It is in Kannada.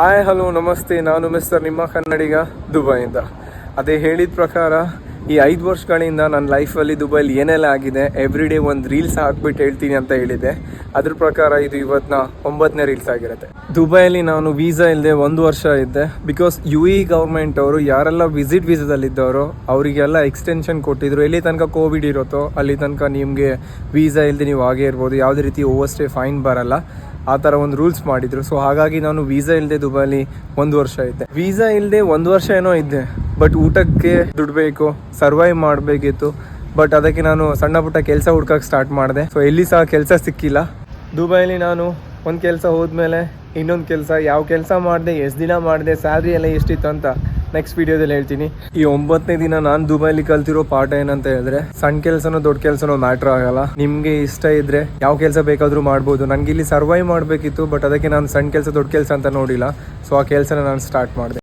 ಹಾಯ್ ಹಲೋ ನಮಸ್ತೆ, ನಾನು ಮಿಸ್ಟರ್ ನಿಮ್ಮ ಕನ್ನಡಿಗ ದುಬೈಯಿಂದ. ಅದೇ ಹೇಳಿದ ಪ್ರಕಾರ ಈ 5 ವರ್ಷಗಳಿಂದ ನನ್ನ ಲೈಫಲ್ಲಿ ದುಬೈಲಿ ಏನೆಲ್ಲ ಆಗಿದೆ ಎವ್ರಿ ಡೇ ಒಂದು ರೀಲ್ಸ್ ಹಾಕ್ಬಿಟ್ಟು ಹೇಳ್ತೀನಿ ಅಂತ ಹೇಳಿದೆ. ಅದ್ರ ಪ್ರಕಾರ ಇದು ಇವತ್ತಿನ 9ನೇ ರೀಲ್ಸ್ ಆಗಿರುತ್ತೆ. ದುಬೈಯಲ್ಲಿ ನಾನು ವೀಸಾ ಇಲ್ಲದೆ 1 ವರ್ಷ ಇದ್ದೆ. ಬಿಕಾಸ್ UAE ಗೌರ್ಮೆಂಟ್ ಅವರು ಯಾರೆಲ್ಲ ವಿಸಿಟ್ ವೀಸಾದಲ್ಲಿದ್ದವರು ಅವರಿಗೆಲ್ಲ ಎಕ್ಸ್ಟೆನ್ಷನ್ ಕೊಟ್ಟಿದ್ರು. ಎಲ್ಲಿ ತನಕ ಕೋವಿಡ್ ಇರುತ್ತೋ ಅಲ್ಲಿ ತನಕ ನಿಮಗೆ ವೀಸಾ ಇಲ್ಲದೆ ನೀವು ಹಾಗೇ ಇರ್ಬೋದು, ಯಾವುದೇ ರೀತಿ ಓವರ್ ಸ್ಟೇ ಫೈನ್ ಬರಲ್ಲ, ಆ ಥರ ಒಂದು ರೂಲ್ಸ್ ಮಾಡಿದ್ರು. ಸೊ ಹಾಗಾಗಿ ನಾನು ವೀಸಾ ಇಲ್ಲದೆ ದುಬೈಲಿ 1 ವರ್ಷ ಇದ್ದೆ. ವೀಸಾ ಇಲ್ಲದೆ 1 ವರ್ಷ ಏನೋ ಇದ್ದೆ, ಬಟ್ ಊಟಕ್ಕೆ ದುಡ್ಡು ಬೇಕು, ಸರ್ವೈವ್ ಮಾಡಬೇಕಿತ್ತು. ಬಟ್ ಅದಕ್ಕೆ ನಾನು ಸಣ್ಣ ಪುಟ್ಟ ಕೆಲಸ ಹುಡ್ಕಕ್ಕೆ ಸ್ಟಾರ್ಟ್ ಮಾಡಿದೆ. ಸೊ ಎಲ್ಲಿ ಸಹ ಕೆಲಸ ಸಿಕ್ಕಿಲ್ಲ. ದುಬೈಲಿ ನಾನು ಒಂದು ಕೆಲಸ ಹೋದ್ಮೇಲೆ ಇನ್ನೊಂದು ಕೆಲಸ, ಯಾವ ಕೆಲಸ ಮಾಡಿದೆ, ಎಷ್ಟು ದಿನ ಮಾಡಿದೆ, ಸ್ಯಾಲ್ರಿ ಎಲ್ಲ ಎಷ್ಟಿತ್ತು ಅಂತ ನೆಕ್ಸ್ಟ್ ವಿಡಿಯೋದಲ್ಲಿ ಹೇಳ್ತೀನಿ. ಈ 9ನೇ ದಿನ ನಾನು ದುಬೈಲಿ ಕಲ್ತಿರೋ ಪಾಠ ಏನಂತ ಹೇಳಿದ್ರೆ, ಸಣ್ಣ ಕೆಲಸನೋ ದೊಡ್ಡ ಕೆಲಸನೋ ಮ್ಯಾಟ್ರ್ ಆಗಲ್ಲ. ನಿಮಗೆ ಇಷ್ಟ ಇದ್ರೆ ಯಾವ ಕೆಲಸ ಬೇಕಾದರೂ ಮಾಡ್ಬೋದು. ನನಗೆ ಇಲ್ಲಿ ಸರ್ವೈವ್ ಮಾಡಬೇಕಿತ್ತು, ಬಟ್ ಅದಕ್ಕೆ ನಾನು ಸಣ್ಣ ಕೆಲಸ ದೊಡ್ಡ ಕೆಲಸ ಅಂತ ನೋಡಿಲ್ಲ. ಸೊ ಆ ಕೆಲಸನ ನಾನು ಸ್ಟಾರ್ಟ್ ಮಾಡಿದೆ.